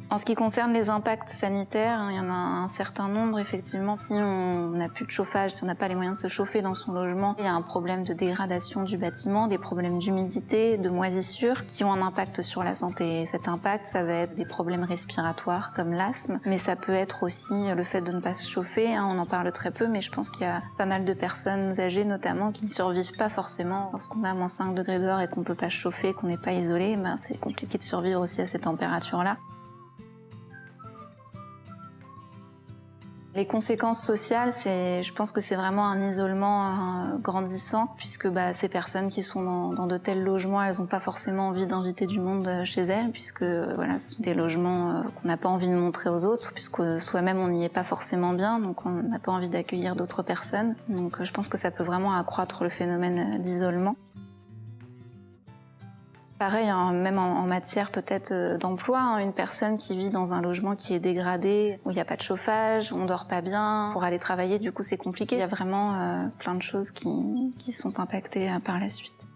En ce qui concerne les impacts sanitaires, il y en a un certain nombre effectivement. Si on n'a plus de chauffage, si on n'a pas les moyens de se chauffer dans son logement, il y a un problème de dégradation du bâtiment, des problèmes d'humidité, de moisissure qui ont un impact sur la santé. Et cet impact, ça va être des problèmes respiratoires comme l'asthme, mais ça peut être aussi le fait de ne pas se chauffer. On en parle très peu, mais je pense qu'il y a pas mal de personnes âgées notamment qui ne survivent pas forcément. Lorsqu'on a moins 5 degrés dehors et qu'on ne peut pas se chauffer, qu'on n'est pas isolé, c'est compliqué de survivre aussi à ces températures-là. Les conséquences sociales, je pense que c'est vraiment un isolement grandissant, puisque ces personnes qui sont dans de tels logements, elles n'ont pas forcément envie d'inviter du monde chez elles, puisque voilà, ce sont des logements qu'on n'a pas envie de montrer aux autres, puisque soi-même on n'y est pas forcément bien, donc on n'a pas envie d'accueillir d'autres personnes. Donc je pense que ça peut vraiment accroître le phénomène d'isolement. Pareil, même en matière peut-être d'emploi, une personne qui vit dans un logement qui est dégradé, où il n'y a pas de chauffage, où on dort pas bien, pour aller travailler, du coup c'est compliqué. Il y a vraiment plein de choses qui sont impactées par la suite.